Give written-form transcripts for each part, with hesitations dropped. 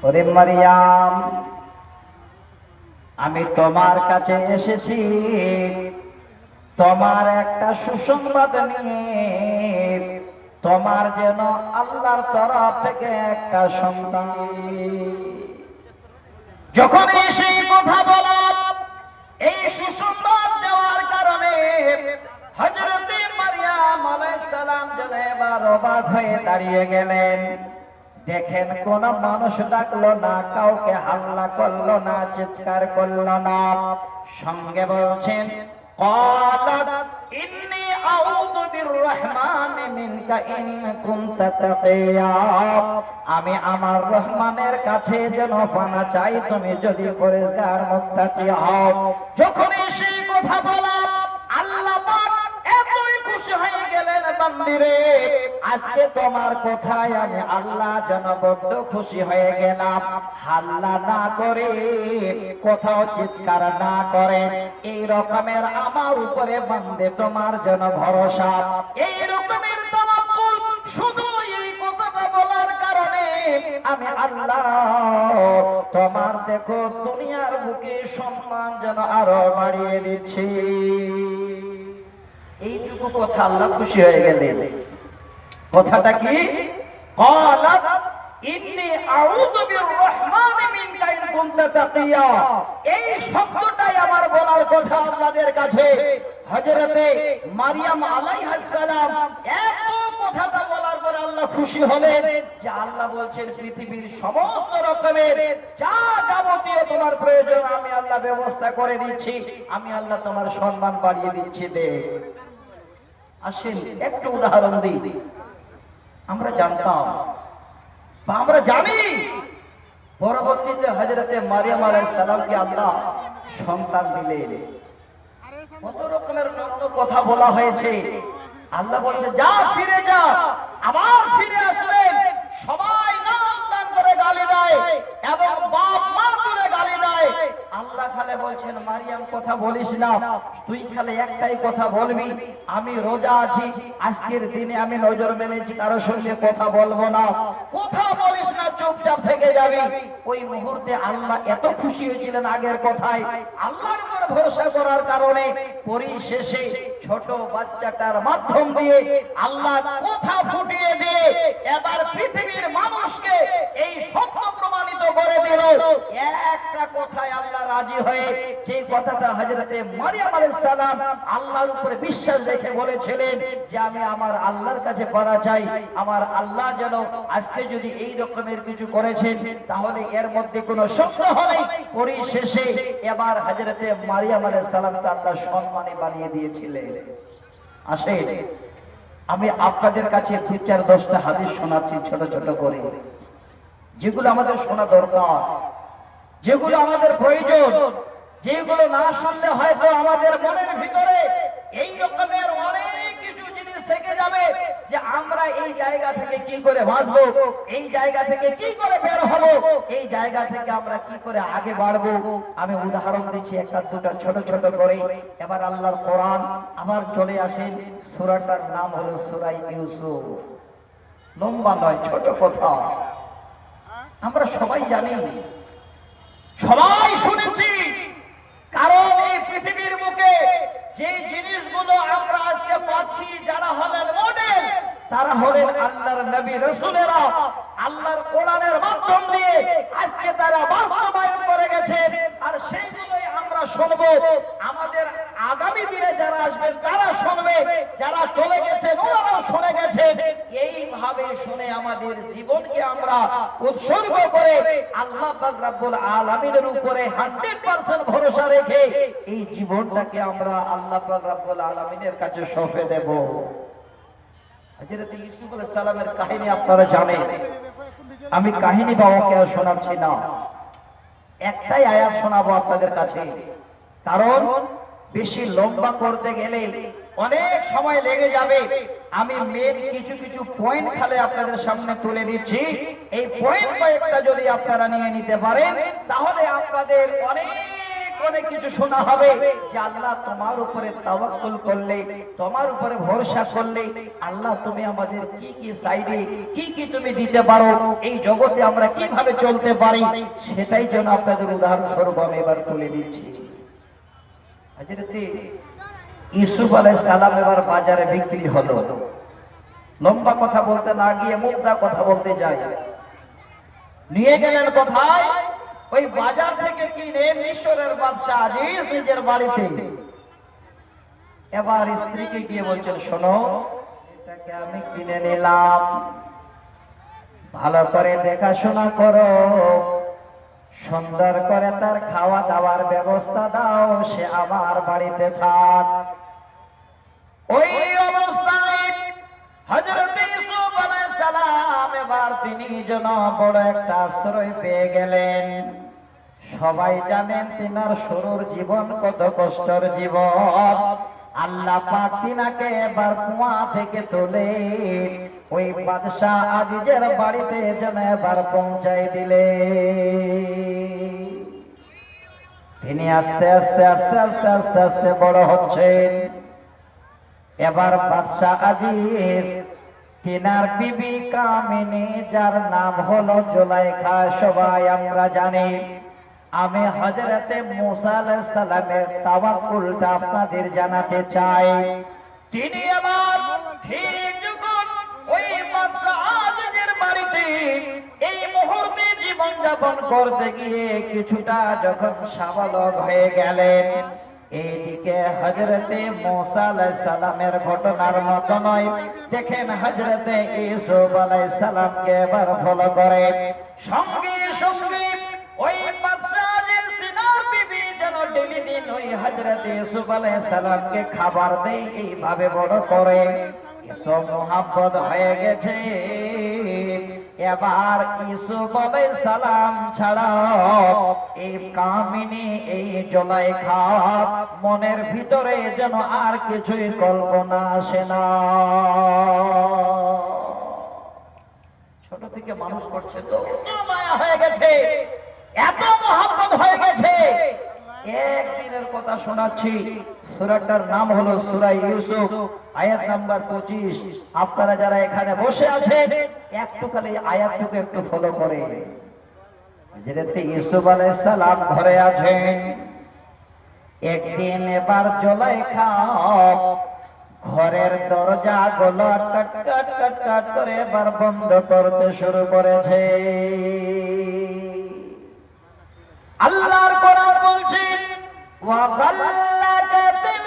ওরে মারিয়াম, আমি তোমার কাছে এসেছি তোমার একটা সুসংবাদ নিয়ে। তোমার যেন আল্লাহর তরফ থেকে একটা সন্তান। যখন সেই কথা বলা, এই সুসংবাদ দেওয়ার কারণে হযরত মারিয়াম আলাইহিস সালাম যেন এবার অবাক হয়ে দাঁড়িয়ে গেলেন। দেখেন, কোন মানুষ ডাকলো না, কাউকে হাল্লা করলো না, চিৎকার করলো না, সঙ্গে বলছেন ক্বালাত ইন্নী আউযু বিররহমানি মিনকা ইন কুনতা তাকিয়া। আমি আমার রহমানের কাছে যেন পানা চাই, তুমি যদি পরেজগার মুত্তাকি হও। যখন সেই কথা বলা, আল্লাহ পাক এতই খুশি হয়ে গেলেন, বান্দিরে আজকে তোমার কথায় আমি আল্লাহ যেন বড্ড খুশি হয়ে গেলাম। হাল্লা না করে, কোথাও চিৎকার না করে, এই রকমের আমার উপরে বান্দে তোমার যেন ভরসা, এই রকমের তাওয়াক্কুল, শুধু এই কথাটা বলার কারণে আমি আল্লাহ তোমার দেখো দুনিয়ার বুকে সম্মান যেন আরো বাড়িয়ে দিচ্ছি। এইটুকু কথা আল্লাহ খুশি হয়ে গেলেন। কথাটা কি? ক্বালাত ইন্নী আউযু বিররহমানি মিনকা ইন কুনতা তাকিয়া। এই শব্দটাই আমার বলার কথা আপনাদের কাছে। হযরতে মারিয়াম আলাইহিস সালাম এত কথাটা বলার পরে আল্লাহ খুশি হলেন যে আল্লাহ বলছেন পৃথিবীর সমস্ত রকমের যা যাবতীয় তোমার প্রয়োজন আমি আল্লাহ ব্যবস্থা করে দিচ্ছি, আমি আল্লাহ তোমার সম্মান বাড়িয়ে দিচ্ছি। দে আসেন একটু উদাহরণ দিই। আমরা জানতাম বা আমরা জানি পরবর্তীতে হযরতে মারিয়াম আলাইহিস সালামকে আল্লাহ সন্তান দিলেন। কত রকমের কত কথা বলা হয়েছে। আল্লাহ বলছে যা, ফিরে যা। আবার ফিরে আসলেন, সবাই নাম দান করে গালি দেয় এবং বাপ মা তুলে গালি দেয়। আল্লাহ খালে বলছেন মারিয়াম কথা বলিস না, তুই খালে একটাই কথা বলবি, আমি রোজা আছি, আজকের দিনে আমি নজর মেলেছি, কারোর সঙ্গে কথা বলবো না, কথা বলিস না, চুপচাপ থেকে যাবি। ওই মুহূর্তে আল্লাহ এত খুশি হয়েছিলেন আগের কথায়, আল্লাহর উপর ভরসা করার কারণে পরিশেষে ছোট বাচ্চাটার মাধ্যম দিয়ে আল্লাহ কথা ফুটিয়ে দিয়ে এবার পৃথিবীর মানুষকে এই সত্য প্রমাণিত করে দিল। একটা কথায় আল্লাহ রাজি হয়ে, যে কথাটা হযরতে মারিয়াম আলাইহিস সালাম আল্লাহর উপরে বিশ্বাস রেখে বলেছিলেন যে আমি আমার আল্লাহর কাছে পানা চাই, আমার আল্লাহ যেন আজকে যদি এই রকমের কিছু করেছেন তাহলে এর মধ্যে কোনো সন্দেহ নেই। পরিশেষে এবার হযরতে মারিয়াম আলাইহিস সালামকে আল্লাহ সম্মানী বানিয়ে দিয়েছিলেন। আসেন আমি আপনাদের কাছে 2-4-10টা হাদিস শোনাচ্ছি ছোট ছোট করে, যেগুলো আমাদের শোনা দরকার, যেগুলো আমাদের প্রয়োজন, যেগুলো না শুনলে হয়তো আমাদের মনের ভিতরে এই রকমের অনেক কিছু জিনিস থেকে যাবে যে আমরা এই জায়গা থেকে কি করে বাঁচবো, এই জায়গা থেকে কি করে বের হব, এই জায়গা থেকে আমরা কি করে আগে বাড়বো। আমি উদাহরণ দিচ্ছি একটা দুটা ছোট ছোট করে। এবার আল্লাহর কোরআন আবার চলে আসেন, সূরাটার নাম হলো সূরা ইউসুফ। লম্বা নয়, ছোট কথা, আমরা সবাই জানি, সবাই শুনেছি। কারণ এই পৃথিবীর বুকে যে জিনিসগুলো আমরা আজকে পাচ্ছি, যারা হলেন মডেল, তারা হলেন আল্লাহর নবী রাসূলেরা। আল্লাহর কোরআনের মাধ্যম দিয়ে আজকে তারা বাস্তবায়ন করে গেছেন, আর সেইগুলোই আমরা শুনবো। আমাদের আগামী দিনে যারা আসবেন তারা শুনবে, যারা চলে গেছেন ওনারাও শুনে গেছেন। এইভাবে শুনে আমাদের জীবনকে আমরা উৎসর্গ করে আল্লাহ পাক রব্বুল আলামিনের উপরে 100% ভরসা রেখে এই জীবনটাকে আমরা আল্লাহ পাক রব্বুল আলামিনের কাছে সঁপে দেব। হযরত ইউসুফ আলাইহিস সালামের কাহিনী আপনারা জানেন, আমি কাহিনী বাবাকে আর শোনাচ্ছি না, একটাই আয়াত শোনাবো আপনাদের কাছে, কারণ বেশি লম্বা করতে গেলে অনেক সময় লেগে যাবে। আমি মেন কিছু কিছু পয়েন্ট খালে আপনাদের সামনে তুলে দিচ্ছি। এই পয়েন্ট কয়েকটা যদি আপনারা নিয়ে নিতে পারেন তাহলে আপনাদের অনেক অনেক কিছু শোনা হবে যে আল্লাহ তোমার উপরে তাওয়াক্কুল করলে, তোমার উপরে ভরসা করলে আল্লাহ তুমি আমাদের কি কি চাইবে, কি কি তুমি দিতে পারো, এই জগতে আমরা কিভাবে চলতে পারি, সেটাই যেন আপনাদের উদাহরণ স্বরূপ আমি এবার তুলে দিচ্ছি। হযরত ইউসুফ আলাইহিস সালাম এবার বাজারে বিক্রি হলো। লম্বা কথা বলতে না গিয়ে মুদ্রা কথা বলতে যাই। নিয়ে গেলেন কোথায়? ওই বাজার থেকে কিনে মিশরের বাদশা আজিজ নিজের বাড়িতে। এবার স্ত্রীকে গিয়ে বলছেন, শোনো, এটাকে আমি কিনে নিলাম, ভালো করে দেখাশোনা করো, সুন্দর করে তার খাওয়া দাওয়ার ব্যবস্থা দাও, সে আমার বাড়িতে থাক। ওই অবস্থায় হযরত ইউসুফ আলাইহিস সালাম এবার তিনি যেন বড় একটা আশ্রয় পেয়ে গেলেন। সবাই জানেন তিনার শুরুর জীবন কত কষ্টের জীবন। আল্লাহ পাক তিনাকে এবার কুয়া থেকে তুলে ওই বাদশা আজিজের বাড়িতে যেন এবার পৌঁছাই দিলে। তিনি আস্তে আস্তে আস্তে আস্তে আস্তে আস্তে বড় হচ্ছেন। এবার বাদশা আজিজ তিনার বিবি কামিনী, যার নাম হলো জুলাইখা, সবাই আমরা জানি। আমি হযরতে মুসা আলাইহিস সালামের তাওয়াক্কুলটা আপনাদের জানাতে চাই। তিনি আবার ঠিক যখন ওই বাদশা আজিজের বাড়িতে এই মুহূর্তে জীবন যাপন করতে গিয়ে কিছুটা যখন সাবালক হয়ে গেলেন, এইদিকে হযরতে মুসা আলাইহিস সালামের ঘটনার মত নয়। দেখেন হযরতে ইউসুফ আলাইহিস সালামকে এবার ফলো করে সঙ্গে সঙ্গে ওই বাদশা আজিজ তিনার বিবি যেন ডেলি দিন ওই হযরতে ইউসুফ আলাইহিস সালামকে খাবার দেয়, এইভাবে বড় করে। এত মোহাব্বত হয়ে গেছে। এবার ইউসুফ আলাইহিস সালাম ছাড়া এই কামিনী, এই জুলাইখা মনের ভিতরে যেন আর কিছুই কল্পনা আসে না। ছোট থেকে মানুষ করছে তো মায়া হয়ে গেছে, এত মোহাব্বত হয়ে গেছে। একদিনের কথা শোনাচ্ছি, সূরাটার নাম হলো সূরা ইউসুফ, আয়াত নাম্বার 25। আপনারা যারা এখানে বসে আছেন একটু খালি আয়াতটুকু একটু ফলো করে। হযরত ইউসুফ আলাইহিস সালাম ঘরে আছেন। একদিন এবার জুলাইখা ঘরের দরজা গুলো কট কট কট কট করে এবার বন্ধ করতে শুরু করেছে। আল্লাহর কোরআন বলছে, ওয়া গাল্লাকাতিল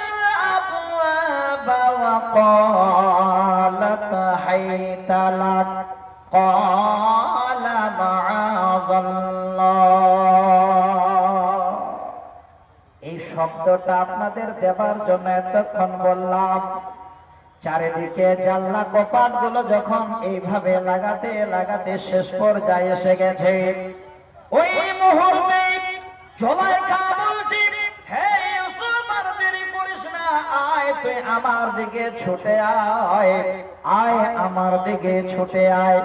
আবওয়াবা ওয়া ক্বালাত হাইতা লাক ক্বালা মাআযাল্লাহ। এই শব্দটা আপনাদের দেবার জন্য এতক্ষণ বললাম। চারিদিকে জানলা কপাট গুলো যখন এইভাবে লাগাতে লাগাতে শেষ পর্যায়ে এসে গেছে, ওই মুহূর্তে জুলাইখা বলছে, হে ইউসুফ, আর দেরি করিস না, আয় তুই আমার দিকে ছুটে আয়, আয় আমার দিকে ছুটে আয়,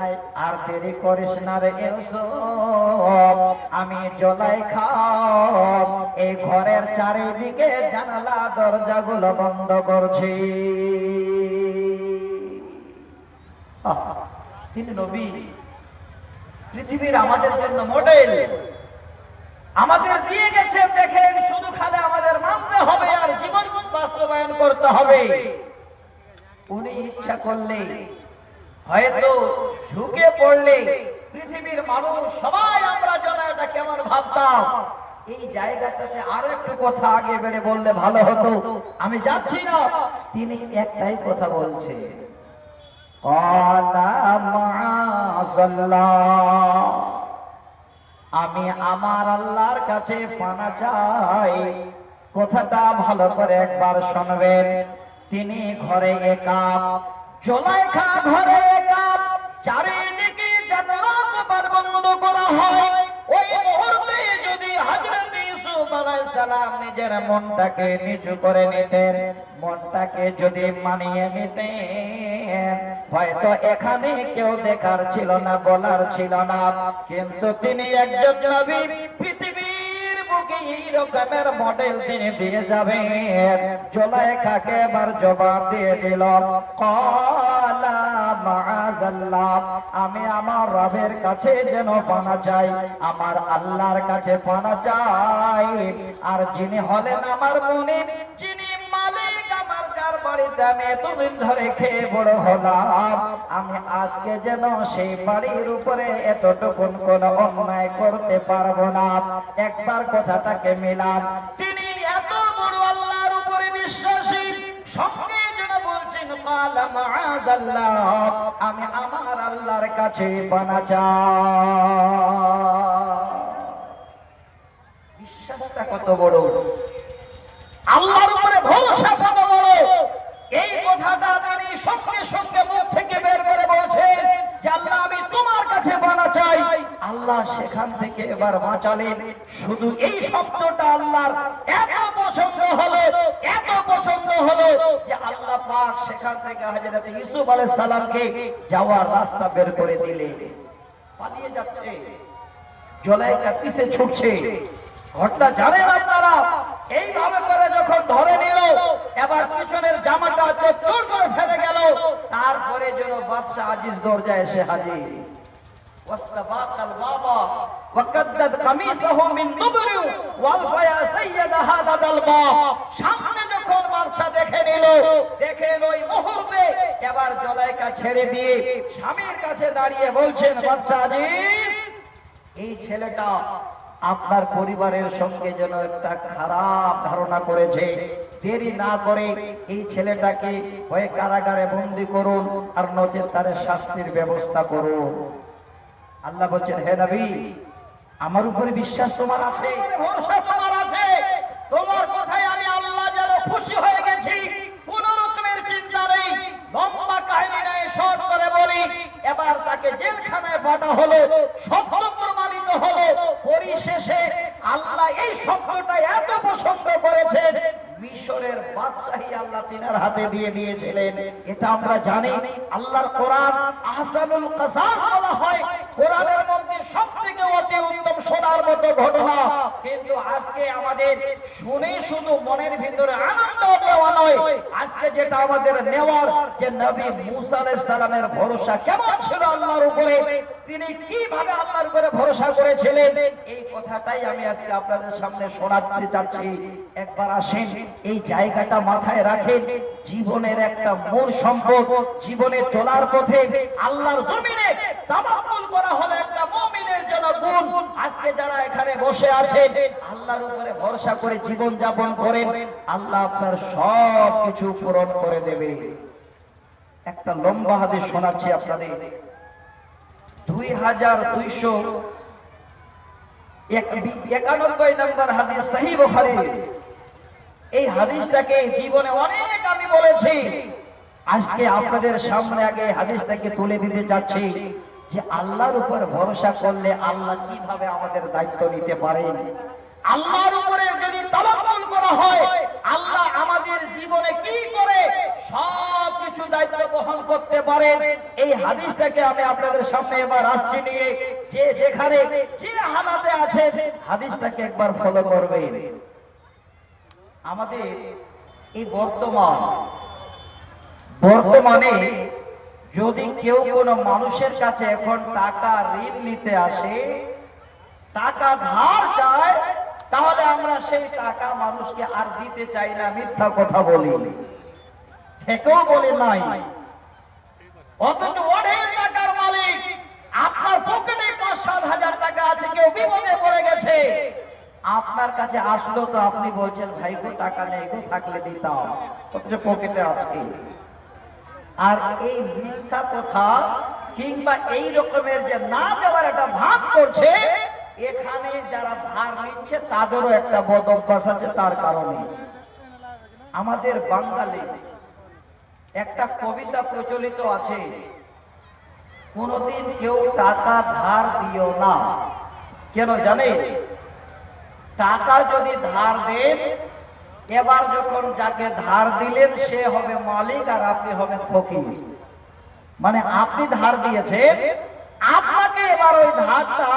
আর দেরি করিস না রে ইউসুফ। আমি জুলাইখা এই ঘরের চারিদিকে জানালা দরজাগুলো বন্ধ করছি। তিনি নবী, পৃথিবীর আমাদের জন্য মডেল, আমাদের দিয়ে গেছে। দেখেন, শুধু খালি আমাদের মানতে হবে আর জীবন বাস্তবায়ন করতে হবে। উনি ইচ্ছা করলে, হয়তো ঝুঁকে পড়লে পৃথিবীর মানুষ সবাই আমরা জানা এটা কেমন ভাবতাম। এই জায়গাটাতে আরো একটু কথা আগে বেড়ে বললে ভালো হতো, আমি যাচ্ছি না। তিনি একটাই কথা বলছে, ক্বালা মাআযাল্লাহ, আমি আমার আল্লাহর কাছে পানা চাই। কথাটা ভালো করে একবার শুনবেন। তিনি ঘরে একা, জুলাইখা ঘরে একা, চারিদিকে জানালা কপাট বন্ধ করা হয়। ওই মুহূর্তে যদি হযরত ইউসুফ আলাইহিস সালাম নিজের মনটাকে নিচু করে নিতেন, মনটাকে যদি মানিয়ে নিতেন, হয়তো এখানে কেউ দেখার ছিল না, বলার ছিল না। কিন্তু তিনি একজন নবী, পৃথিবীর আমাকে এই রকমের মডেল তিনি দিয়ে যাবেন। জুলাইখাকে এবার জবাব দিয়ে দিল, ক্বালা মাআযাল্লাহ, আমি আমার রবের কাছে যেন পানা চাই, আমার আল্লাহর কাছে পানা চাই। আর যিনি হলেন আমার মুনিব, যিনি মালিক, আমার যার বাড়িতে আমি এতদিন ধরে খেয়ে বড় হলাম, আমি আজকে যেন সেই বাড়ির উপরে এতটুকুন কোন অন্যায় করতে পারবো না। একবার কথাটাকে মিলাম, তিনি এত বড় আল্লাহর উপরে বিশ্বাসী, সঙ্গে যেন বলছেন ক্বালা মাআযাল্লাহ, আমি আমার আল্লাহর কাছে পানা চাই। বিশ্বাসটা কত বড়, আল্লাহর উপরে ভরসা কত বড়, এই কথাটা তিনি সঙ্গে সঙ্গে মুখ থেকে বের করে বলছেন যে আল্লাহ আমি তোমার কাছে পানা চাই। আল্লাহ সেখান থেকে এবার বাঁচালেন। শুধু এই শব্দটা আল্লাহর এত পছন্দ হলো, এত পছন্দ হলো যে আল্লাহ পাক সেখান থেকে হযরত ইউসুফ আলাইহিস সালামকে যাওয়ার রাস্তা বের করে দিলেন। পালিয়ে যাচ্ছে, জুলাইখা পিছে ছুটছে। ঘটনা জানেন আপনারা, এইভাবে করে যখন ধরে নিল, এবার পিছনের জামাটা চোর করে ফেলে গেল। তারপরে যেন বাদশা আজিজ দরজায় এসে হাজির। ওয়াস্তাবাকাল বাবা ওয়াকাদ্দাত কামিসাহু মিন দুবর ওয়ালফায়া সাইয়্যিদাহা লাদাল বাব। সামনে যখন বাদশা দেখে নিল, দেখেন ওই মুহূর্তে এবার জুলাইখা ছেড়ে দিয়ে স্বামীর কাছে দাঁড়িয়ে বলছেন, বাদশা আজিজ, এই ছেলেটা আপনার পরিবারের সঙ্গে যেন একটা খারাপ ধারণা করেছে, দেরি না করে এই ছেলেটাকে হয় কারাগারে বন্দী করুন, আর নচেৎ তার শাস্তির ব্যবস্থা করুন। আল্লাহ বলছেন, হে নবী, আমার উপরে বিশ্বাস তোমার আছে, ভরসা তোমার আছে, তোমার কথায় আমি আল্লাহ যেন খুশি হয়ে গেছি, কোন রকমের চিন্তা নেই। লম্বা কাহিনী নাই, শর্ট করে বলি, এবার তাকে জেলখানায় পাঠা হলো, সত্য প্রমাণিত হলো। পরিশেষে আল্লাহ এই শব্দটা এত পছন্দ করেছেন, মিশরের বাদশাহী আল্লাহ তিনার হাতে দিয়ে দিয়েছিলেন। এটা আমরা জানি। আল্লাহর কোরআন আহসানুল কাসাস বলা হয়, কোরআনের মধ্যে সবথেকে অতি উত্তম শোনার মতো ঘটনা। কিন্তু আজকে আমাদের শুনে শুধু মনের ভিতরে আনন্দ দেওয়া নয়, আজকে যেটা আমাদের নেওয়ার, যে নবী মুসা আলাইহিস সালামের ভরসা কেমন ছিল আল্লাহর উপরে, তিনি কিভাবে আল্লাহর উপরে ভরসা করেছিলেন, এই কথাটাই আমি আজকে আপনাদের সামনে শোনাতে যাচ্ছি। একবার আসেন, এই জায়গাটা মাথায় রাখেন। জীবনের একটা মূল সম্পদ, জীবনে চলার পথে আল্লাহর জমিনে তাওয়াক্কুল করা হলো একটা মুমিনের জন্য গুণ। আজকে যারা এখানে বসে আছেন, আল্লাহর উপরে ভরসা করে জীবন যাপন করেন, আল্লাহ আপনার সব কিছু পূরণ করে দেবে। একটা লম্বা হাদিস শোনাচ্ছি আপনাদের, 2291 নম্বর হাদিস, সহিহ বুখারী। এই হাদিসটাকে জীবনে অনেক আমি বলেছি, আজকে আপনাদের সামনে আগে হাদিসটাকে তুলে দিতে চাচ্ছি যে আল্লাহর উপর ভরসা করলে আল্লাহ কিভাবে আমাদের দায়িত্ব নিতে পারেন। আল্লাহর উপরে যদি তাওয়াক্কুল করা হয়, আল্লাহ আমাদের জীবনে কি করে সব কিছু দায়িত্ব বহন করতে পারেন। এই হাদিসটাকে আমি আপনাদের সামনে এবার আসছি নিয়ে, যে যেখানে যে হালাতে আছে হাদিসটাকে একবার ফলো করবেন। আমাদের এই বর্তমানে যদি কেউ কোনো মানুষের কাছে এখন টাকা ঋণ নিতে আসে, টাকা ধার চায়, তাহলে আমরা সেই টাকা মানুষকে আর দিতে চাই না, মিথ্যা কথা বলি, থেকেও বলি নাই। অথচ অনেক টাকার মালিক, আপনার পকেটে ৫-৭ হাজার টাকা আছে, কেউ বিপদে পড়ে গেছে, আপনার কাছে আসলো, তো আপনি বলছেন ভাই গো টাকা নেই গো, থাকলে দিতাম, অথচ পকেটে আছে। আর এই মিথ্যা কথা কিংবা এই রকমের যে না দেওয়ার একটা ভাগ করছে, এখানে যারা ধার নিচ্ছে তাদেরও একটা বদ অভ্যাস আছে। তার কারণে আমাদের বাঙালি একটা কবিতা প্রচলিত আছে, কোনদিন কেউ টাকা ধার দিও না। কেন জানেন? টাকা যদি ধার দেন, এবার যখন যাকে ধার দিলেন সে হবে মালিক আর আপনি হবেন ফকির। মানে আপনি ধার দিয়েছেন, আপনাকে এবার ওই ধারটা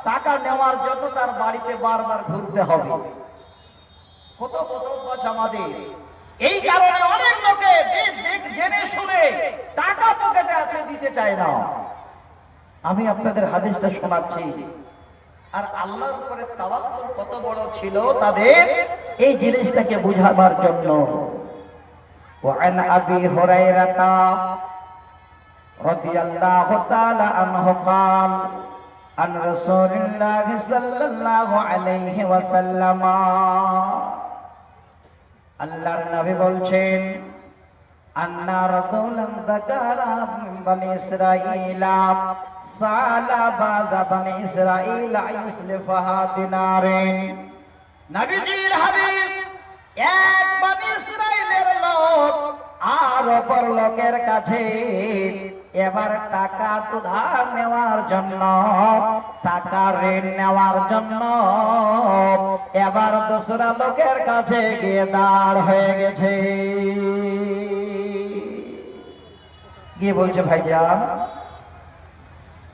টাকা নেওয়ার জন্য তার বাড়িতে বারবার ঘুরতে হবে। কত কত অভ্যাস আমাদের। এই কারণে অনেক লোকে জেনে শুনে টাকা পকেটে আছে দিতে চায় না। আমি আপনাদের হাদিসটা শোনাচ্ছি। আর আল্লাহর উপরে তাওয়াক্কুল কত বড় ছিল তাদের, এই জিনিসটাকে বুঝাবার জন্য। وعن أبي هريرة رضي الله تعالى عنه قال عن رسول الله صلى الله عليه وسلم আল্লাহর নবী বলছেন, আন্না রাজুলান যাকারা মিন বনি ইসরাঈলা সালা বাযা বনি ইসরাঈলা ইসলিফাহা দিনারিন। নবীজির হাদিস, এক বনি ইসরাঈলের লোক আর অপর লোকের কাছে এবার টাকা উধার নেওয়ার জন্য, টাকা ঋণ নেওয়ার জন্য এবার দোসরা লোকের কাছে গিয়ে দাঁড় হয়ে গেছে। গিয়ে বলছে, ভাইজান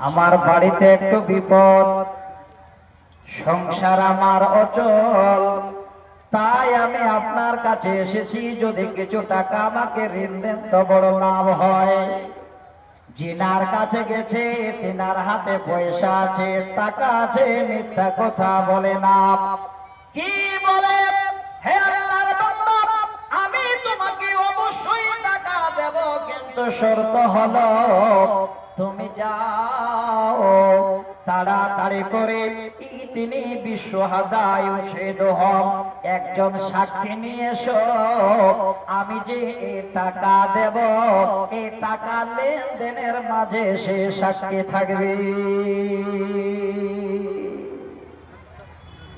আমার বাড়িতে একটু বিপদ, সংসার আমার অচল, তাই আমি আপনার কাছে এসেছি, যদি কিছু টাকা আমাকে ঋণ দেন তো বড় লাভ হয়। জিনার কাছে গেছে, তিনার হাতে পয়সা আছে, টাকা আছে, মিথ্যা কথা বলে না। কি বলে, হে আল্লাহর বান্দা, আমি তোমাকে অবশ্যই টাকা দেব, কিন্তু শর্ত হলো তুমি যাও তাড়াতাড়ি করে তিনি বিশ্বহাদায় শহীদ হন, একজন সাক্ষী নিয়ে এসো, আমি যে টাকা দেব এই টাকা লেনদেনের মাঝে সে সাক্ষী থাকবে।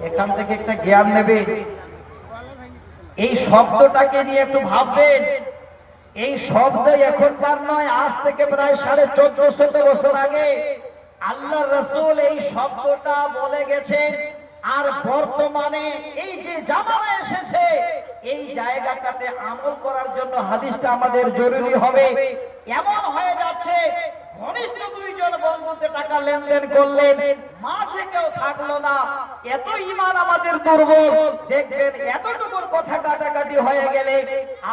এখান থেকে একটা জ্ঞান নেবে। এই শব্দটাকে নিয়ে একটু ভাববেন। এই শব্দ এখনকার নয়, আজ থেকে প্রায় 1450 বছর আগে আল্লাহর রাসূল এই শব্দটা বলে গেছেন। আর বর্তমানে এই যে জামানা এসেছে, এই জায়গাটাতে আমল করার জন্য হাদিসটা আমাদের জরুরি হবে। এমন হয়ে যাচ্ছে, ঘনিষ্ঠ দুইজন বন্ধুতে টাকা লেনদেন করলেন, মাঝে কেউ থাকলো না, এত ঈমান আমাদের দুর্বল। দেখবেন এতটুকুর কথা কাটাকাটি হয়ে গেলে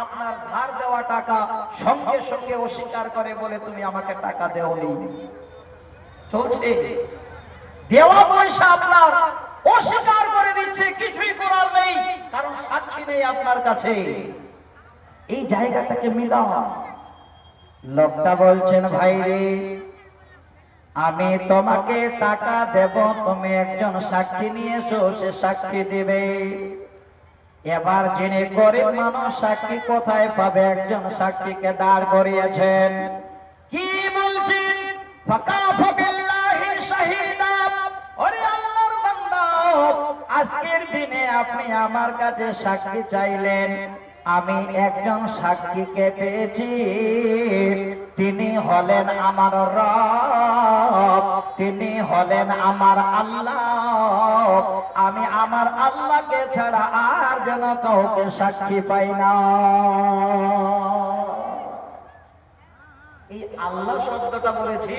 আপনার ধার দেওয়া টাকা সঙ্গে সঙ্গে অস্বীকার করে, বলে তুমি আমাকে টাকা দেওনি। চলছে দেওয়া পয়সা আপনার অস্বীকার করে দিচ্ছে, কিছুই করার নেই, কারণ সাক্ষী নেই আপনার কাছে। এই জায়গাটাকে মিলাও। লোকটা বলছেন, ভাই রে, আমি তোমাকে টাকা দেব, তুমি একজন সাক্ষী নিয়ে এসো, সে সাক্ষী দিবে। এবার যিনি গরিব মানুষ, সাক্ষী কোথায় পাবে? একজন সাক্ষীকে দাঁড় করিয়েছেন। কি বলছেন? ফাকাফা বিল্লাহি শাহিদা। ওরে আল্লাহর বান্দা, আজকের দিনে আপনি আমার কাছে সাক্ষী চাইলেন, আমি একজন সাক্ষীকে পেয়েছি, তিনি হলেন আমার রব, তিনি হলেন আমার আল্লাহ। আমি আমার আল্লাহকে ছাড়া আর যেন কাউকে সাক্ষী পাই না। এই আল্লাহ শব্দটা বলেছি,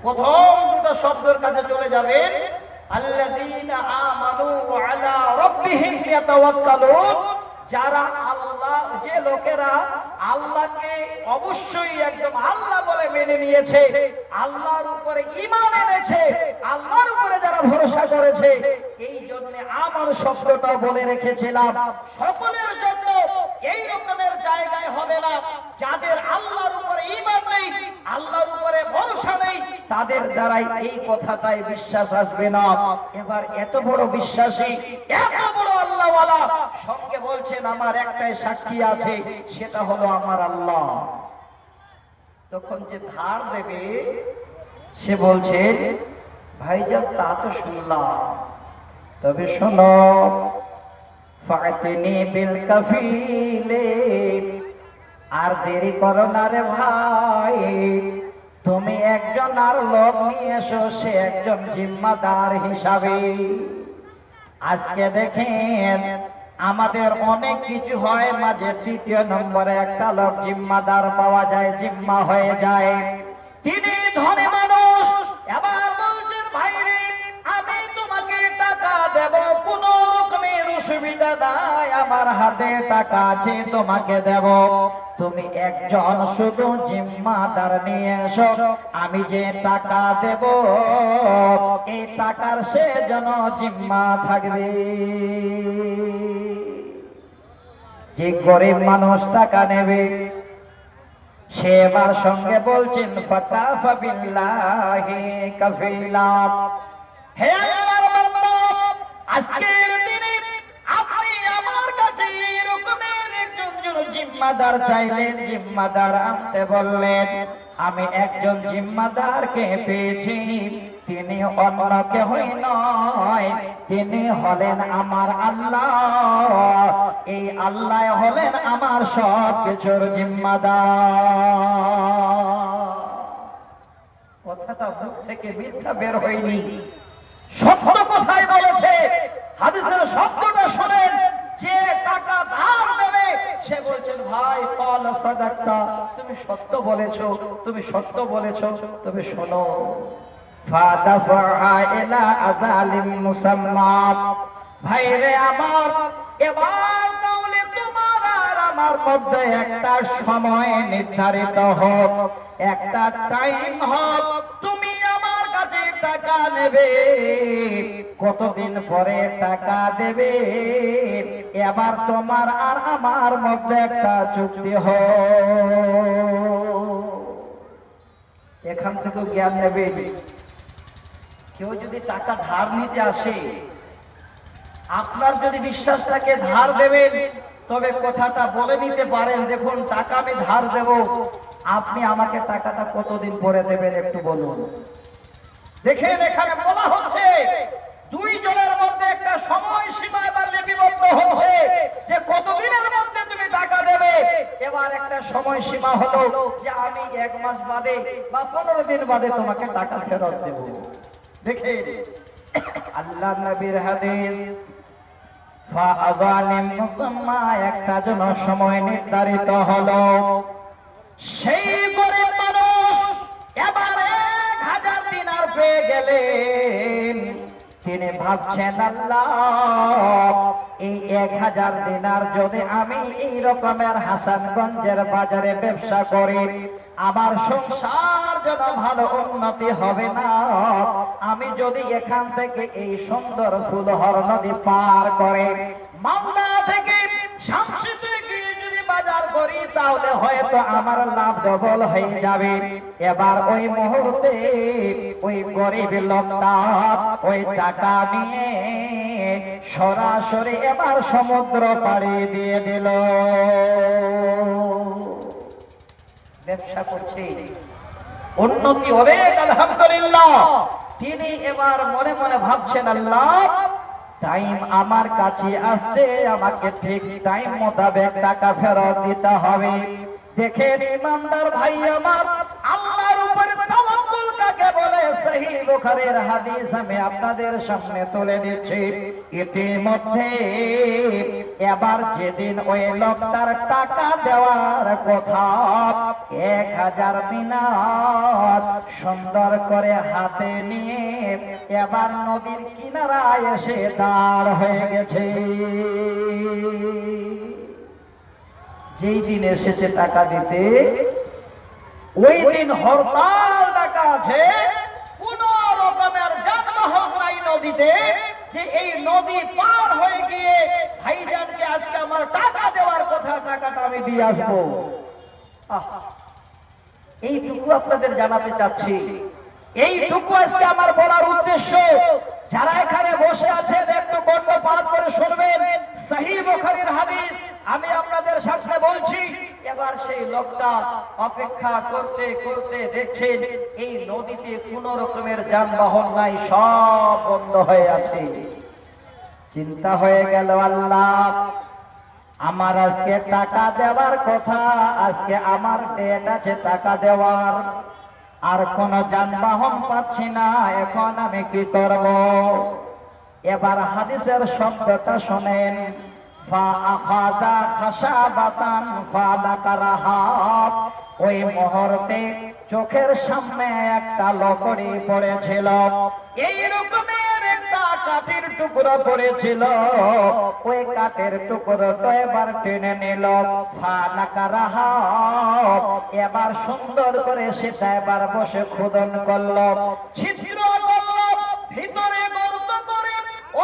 প্রথম দুটো শব্দের কাছে চলে যাবেন। আল্লাযীনা আমানু আলা রাব্বিহিম ইয়াতাওয়াক্কালুন। যারা আল্লাহ, যে লোকেরা আল্লাহকে অবশ্যই একদম আল্লাহ বলে মেনে নিয়েছে, আল্লাহর উপরে ঈমান এনেছে, আল্লাহর উপরে যারা ভরসা করেছে, এই জন্য আমার শব্দটা বলে রেখেছিলাম। সকলের জন্য এই রকমের জায়গায় হবে না। যাদের আল্লাহর উপরে ঈমান নেই, আল্লাহর উপরে ভরসা নেই, তাদের দ্বারাই এই কথাটাই বিশ্বাস আসবে না। এবার এত বড় বিশ্বাসী, এত বড় আল্লাহওয়ালা সঙ্গে বলছেন, আমার একটাই সাক্ষী আছে, সেটা হলো আমার আল্লাহ। তখন যে ধার দেবে সে বলছে, ভাইজান তা তো শুনলাম, তবে শোনো, ফাতিনি বিল কাফিলে, আর দেরি করো না রে ভাই, তুমি একজন আর লোক নিয়ে এসো, সে একজন জিম্মাদার হিসাবে। আজকে দেখেন আমাদের অনেক কিছু হয়, মাঝে তৃতীয় নম্বরে একটা লোক জিম্মাদার পাওয়া যায়, জিম্মা হয়ে যায়, তিনি ধনী মানুষ। এবার বলছেন, ভাই রে, অসুবিধা নাই, আমার হাতে টাকা আছে, তোমাকে দেব। তুমি একজন শুধু জিম্মাদার নিয়ে এসো, আমি যে টাকা দেব এই টাকার সে যেন জিম্মা থাকবে। যে গরিব মানুষ টাকা নেবে সে এবার সঙ্গে বলছেন ফাকাফা বিল্লাহি কাফিলা। হে আল্লাহর বান্দা, আজকের দিনে আপনি আমার কাছে এরকমের একজন জিম্মাদার চাইলেন, জিম্মাদার আনতে বললেন। আমি একজন জিম্মাদারকে পেয়েছি, তিনি অন্য কেউই নয়, তিনি হলেন আমার আল্লাহ। এই আল্লাহ হলেন আমার সব কিছুর জিম্মাদার। কথাটা মুখ থেকে মিথ্যা বের হয়নি, সত্য কথাই বলেছে। হাদিসের শব্দটা শুনেন, যে টাকা ধার দেবে সে বলছেন ভাই ক্বাল সাদাকতা, তুমি সত্য বলেছো, তুমি সত্য বলেছো। তবে শোনো, ফাদাফা ইলা আজালিম মুসাম্মা। ভাইরে আমার, এবার তাহলে তোমার আর আমার মধ্যে একটা সময় নির্ধারিত হোক, একটা টাইম হোক, তুমি আমার কাছে টাকা নেবে, কতদিন পরে টাকা দেবে। এবার তোমার আর আমার মধ্যে একটা চুক্তি হোক। এখান থেকে জ্ঞান নেবে, কেউ যদি টাকা ধার নিতে আসে, আপনার যদি বিশ্বাস থাকে ধার দেবেন, তবে কথাটা বলে নিতে পারেন, দেখুন টাকা আমি ধার দেব, আপনি আমাকে টাকাটা কতদিন পরে দেবেন একটু বলুন। দেখেন এখানে বলা হচ্ছে দুইজনের মধ্যে একটা সময় সীমা এবার লিপিবদ্ধ হচ্ছে যে কতদিনের মধ্যে তুমি টাকা দেবে। এবার একটা সময় সীমা হলো যে আমি 1 মাস বাদে বা 15 দিন বাদে তোমাকে টাকা ফেরত দেব। দেখেন আল্লাহ নবীর হাদিস, ফাআযালিম মুসাম্মা, একটা যেন সময় নির্ধারিত হলো। সেই গরিব মানুষ এবার 1000 দিনার পেয়ে গেলেন। তিনি ভাবছেন আল্লাহ, এই 1000 দিনার যদি আমি এই রকমের হাসানগঞ্জের বাজারে ব্যবসা করি, আমার সংসার যেন ভালো উন্নতি হবে না। আমি যদি এখান থেকে এই সুন্দর ফুলহর নদী পার করে মাওনা থেকে শামসিতে গিয়ে যদি বাজার করি, তাহলে হয়তো আমার লাভ ডবল হয়ে যাবে। এবার ওই মুহূর্তে ওই গরিব লোকটা ওই টাকা নিয়ে সরাসরি এবার সমুদ্র পাড়ি দিয়ে দিল। ব্যবসা করছে, উন্নতি অনেক, আলহামদুলিল্লাহ। তিনি এবার মনে মনে ভাবছেন আল্লাহ, টাইম আমার কাছে আসছে, আমাকে ঠিক টাইম মোতাবেক টাকা ফেরত দিতে হবে। দেখেন ইমানদার ভাই আমার, আল্লাহর উপরে তাওয়াক্কুল কাকে বলে, সহিহ বুখারীর হাদিস আমি আপনাদের সামনে তুলে দিচ্ছি। ইতিমধ্যে এবার যেদিন ওই লোকটার টাকা দেওয়ার কথা, 1000 দিনার সুন্দর করে হাতে নিয়ে এবার নদীর কিনারায় এসে দাঁড় হয়ে গেছে। যেই দিন এসেছে টাকা দিতে, ওই দিন হরতাল ডাকা আছে, কোন রকমের যানবাহন নাই নদীতে, যে এই নদী পার হয়ে গিয়ে ভাইজানকে আজকে আমার টাকা দেওয়ার কথা, টাকাটা আমি দিয়ে আসবো। এইটুকু আপনাদের জানাতে চাচ্ছি, এইটুকু আজকে আমার বলার উদ্দেশ্য। যারা এখানে বসে আছেন একটু কর্ণপাত করে শুনবেন, সহিহ বুখারীর হাদিস আমি আপনাদের সামনে বলছি। এবার সেই লোকটা অপেক্ষা করতে করতে দেখছেন এই নদীতে কোন রকমের যানবাহন নাই, সব বন্ধ হয়ে আছে। চিন্তা হয়ে গেল, আল্লাহ আমার আজকে টাকা দেওয়ার কথা, আজকে আমার ডেট আছে টাকা দেওয়ার, আর কোন যানবাহন পাচ্ছি না, এখন আমি কি করব? এবার হাদিসের শব্দটা শুনেন, ফাআখাযা খাশাবাতান ফালাকারাহা। ওই মুহূর্তে চোখের সামনে একটা লকড়ি পড়েছিল, এই রকমের একটা কাঠের টুকরো পড়েছিল, ওই কাঠের টুকরোটা এবার টেনে নিল, এবার সুন্দর করে সেটা এবার বসে খোদন করলো, ছিদ্র করলো, ভিতরে গর্ত করে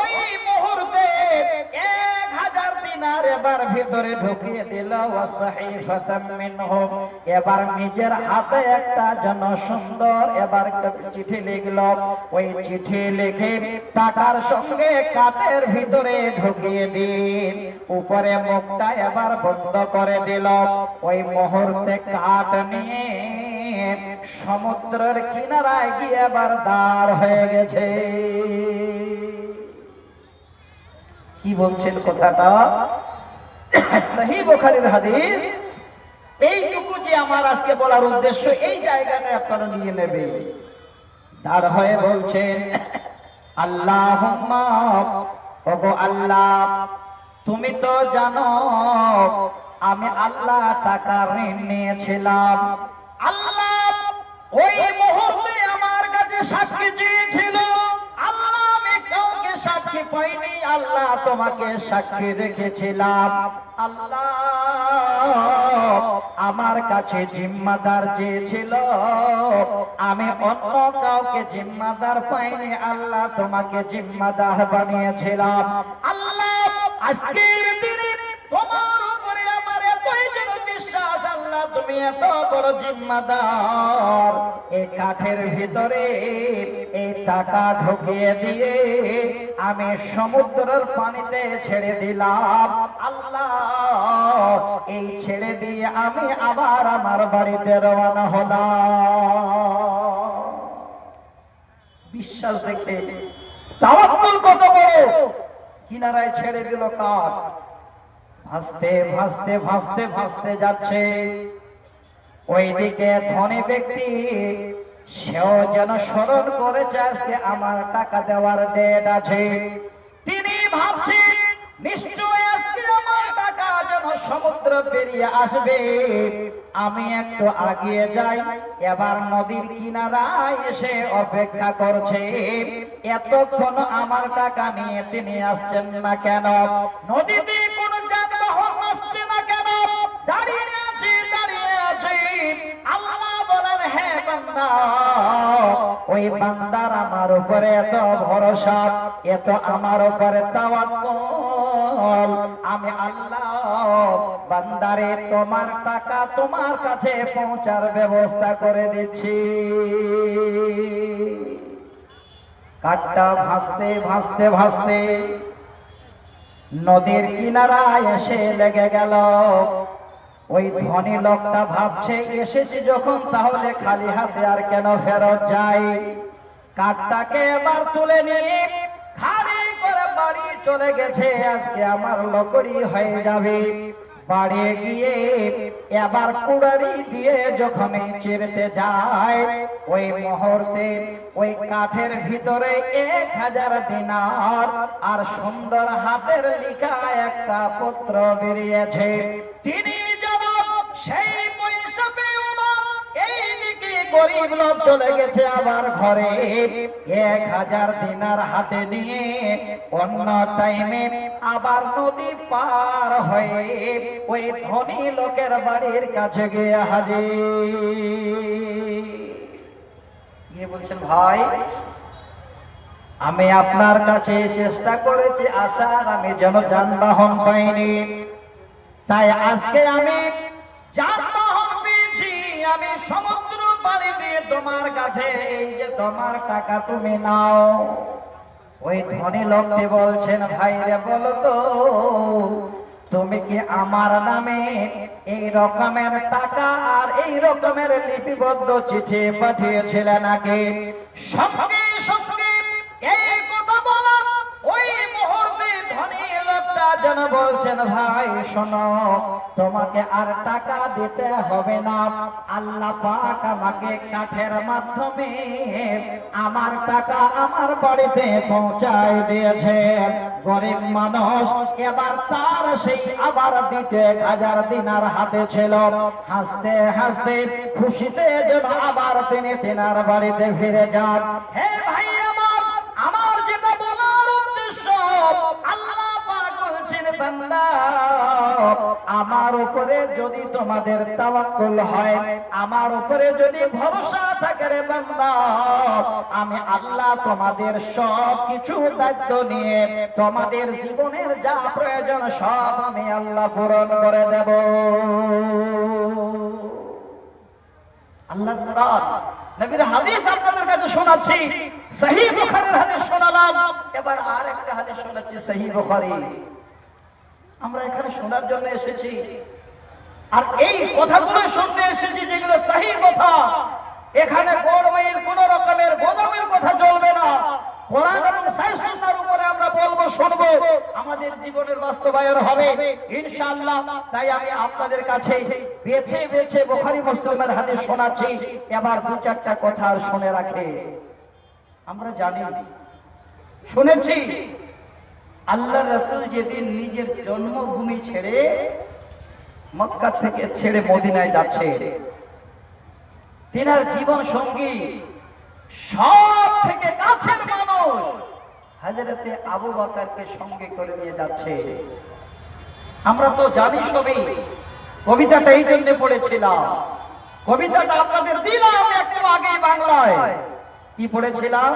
ওই মুহূর্তে 1000 দিনার এবার ভিতরে ঢুকিয়ে দিল। ওয়াসাহিফাতাম মিনহু, এবার নিজের হাতে একটা যেন সুন্দর এবার চিঠি লিখলো, ওই চিঠি লিখে টাকার সঙ্গে কাঠের ভিতরে ঢুকিয়ে দিয়ে উপরে মুখটা এবার বন্ধ করে দিল। ওই মুহূর্তে কাঠ নিয়ে সমুদ্রের কিনারায় গিয়ে এবার দাঁড় হয়ে গেছে। কি বলছেন কথাটা? সহিহ বুখারীর হাদিস। এইটুকু যে আমার আজকে বলার উদ্দেশ্য, এই জায়গাটা আপনারা নিয়ে নেবেন। দাঁড় হয়ে বলছেন, আল্লাহুম্মা, ওগো আল্লাহ, তুমি তো জানো আমি আল্লাহ টাকা ঋণ নিয়েছিলাম। আল্লাহ ওই মুহূর্তে আমার কাছে সাক্ষী চেয়েছিল, আল্লাহ আমি কাউকে সাক্ষী পাইনি, আল্লাহ তোমাকে সাক্ষী রেখেছিলাম। আল্লাহ আমার কাছে জিম্মাদার চেয়েছিল, আমি অন্য কাউকে জিম্মাদার পাইনি, আল্লাহ তোমাকে জিম্মাদার বানিয়েছিলাম। আল্লাহ আজকের দিনে তোমার উপরে আমার এতই যেন বিশ্বাস, আল্লাহ তুমি এত বড় জিম্মাদার। এই কাঠের ভিতরে এই টাকা ঢুকিয়ে দিয়ে আমি সমুদ্রের পানিতে ছেড়ে দিলাম। আল্লাহ এই ছেড়ে দিয়ে আমি আবার আমার বাড়িতে রওনা হলাম। বিশ্বাস দেখতে তাওয়াক্কুল কত বড়। কিনারায় ছেড়ে দিল কাঠ, ভাসতে ভাসতে ভাসতে ভাসতে যাচ্ছে। ওইদিকে ধনী ব্যক্তি, সেও যেন স্মরণ করেছে আজকে আমার টাকা দেওয়ার ডেট আছে। তিনি ভাবছেন নিশ্চয় আজকে আমার টাকা যেন সমুদ্র পেরিয়ে আসবে, আমি একটু আগিয়ে যাই। এবার নদীর কিনারায় এসে অপেক্ষা করছে, এতক্ষণ আমার টাকা নিয়ে তিনি আসছেন না কেন? নদীতে কোন যানবাহন আসছে না কেন? দাঁড়িয়ে আছে দাঁড়িয়ে আছে। আল্লাহ বলেন, হে বান্দা, ওই বান্দার আমার উপরে এত ভরসা, এত আমার উপরে তাওয়াক্কুল, আমি আল্লাহ বান্দারে তোমার টাকা তোমার কাছে পৌঁছার ব্যবস্থা করে দিচ্ছি। কাঠটা ভাসতে ভাসতে ভাসতে নদীর কিনারায় এসে লেগে গেল। ওই ধনী লোকটা ভাবছে, এসেছি যখন তাহলে খালি হাতে আর কেন ফেরত যাই। কাঠটাকে এবার তুলে নিয়ে খালি করে বাড়ি চলে গেছে, আজকে আমার লকড়ি হয়ে যাবে। বাড়ি গিয়ে এবার কুড়ারি দিয়ে যখন চিরতে যায়, ওই মুহূর্তে ওই কাঠের ভিতরে 1000 দিনার আর সুন্দর হাতের লেখা একটা পত্র বেরিয়েছে। তিনি যেন সেই পয়সা পেও না, এইদিকে গরিব লোক চলে গেছে আবার ঘরে 1000 দিনার হাতে নিয়ে অন্য টাইমে আবার নদী পার হয়ে ওই ধনী লোকের বাড়ির কাছে গিয়ে হাজির। গিয়ে বলছেন, ভাই আমি আপনার কাছে চেষ্টা করেছি আসার, আমি যেন যানবাহন পাইনি, তাই আজকে আমি যানবাহন পেয়েছি, আমি সমুদ্র পাড়ি দিয়ে তোমার কাছে, এই যে তোমার টাকা তুমি নাও। ওই ধনী লোকটি বলছেন, ভাই রে বলো তো, তুমি কি আমার নামে এই রকমের টাকা আর এই রকমের লিপিবদ্ধ চিঠি পাঠিয়েছিলে নাকি? সঙ্গে সঙ্গে এই কথা বলা ওই মুহূর্তে ধনী লোকটা যেন বলছেন, ভাই শোনো, তোমাকে আর টাকা দিতে হবে না, আল্লাহ পাক আমাকে কাঠের মাধ্যমে আমার টাকা আমার বাড়িতে পৌঁছায় দিয়েছে। গরিব মানুষ এবার তার সেই আবার দিতে 1000 দিনার হাতে ছিল, হাসতে হাসতে খুশিতে যেন আবার তিনি তিনার বাড়িতে ফিরে যান। হে ভাই আমার যেটা বলার আমার উপরে যদি তোমাদের তাওয়াক্কুল হয়, আমার উপরে যদি ভরসা থাকে রে বান্দা, আমি আল্লাহ তোমাদের সব কিছু দায়িত্ব নিয়ে তোমাদের জীবনের যা প্রয়োজন সব আমি আল্লাহ পূরণ করে দেব। আল্লাহর কোরআন, নবীর হাদিস আপনাদের কাছে শোনাচ্ছি। সহিহ বুখারীর হাদিস শোনালাম, এবার আরেকটা হাদিস শোনাচ্ছি সহিহ বুখারী। আমরা এখানে শোনার জন্য এসেছি, আর এই কথাগুলো শুনতে এসেছি যেগুলো সহিহ কথা। এখানে গোড়মের কোন রকমের গোদামের কথা চলবে না। কোরআন এবং সহিহ সুন্নাহর উপরে আমরা বলবো, শুনবো, আমাদের জীবনের বাস্তবায়ন হবে ইনশাআল্লাহ। তাই আমি আপনাদের কাছে বেছে বেছে বুখারী মুসলিমের হাদিস শোনাচ্ছি। এবার দু চারটা কথা আর শুনে রাখে। আমরা জানি, শুনেছি আল্লাহ রাসূল যেদিন নিজের জন্মভূমি ছেড়ে মক্কা থেকে ছেড়ে মদিনায় যাচ্ছে, তিনার জীবন সঙ্গী সব থেকে কাছের মানুষ হযরতে আবু বকরকে সঙ্গে করে নিয়ে যাচ্ছে। আমরা তো জানি সবই, কবিতাটা এই জন্য পড়েছিলাম, কবিতাটা আপনাদের দিলাম একটু আগে বাংলায়। কি পড়েছিলাম?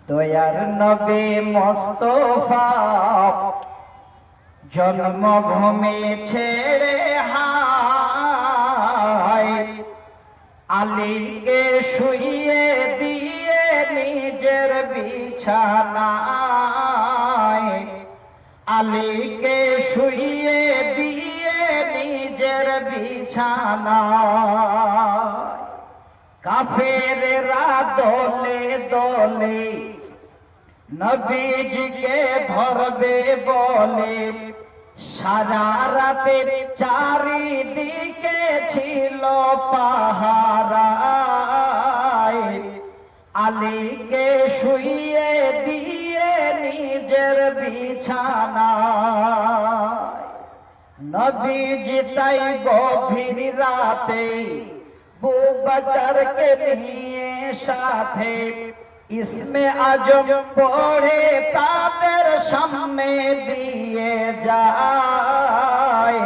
দয়ার নবী মুস্তাফা জন্মভূমি ছেড়ে হায়, আলীকে শুইয়ে দিয়ে নিজের বিছানায়, আলীকে শুইয়ে দিয়ে নিজের বিছানায়, কাফেররা দলে দলে নবীজিকে ধরবে বলে, সারা রাতে চারিদিকে ছিল পাহারায়, আলীকে শুইয়ে দিয়ে নিজের বিছানায়, নবীজি তাই গভীর রাতে আবু বকরকে নিয়ে সাথে ইসমে আজম পড়ে তাদের সামনে দিয়ে যায়,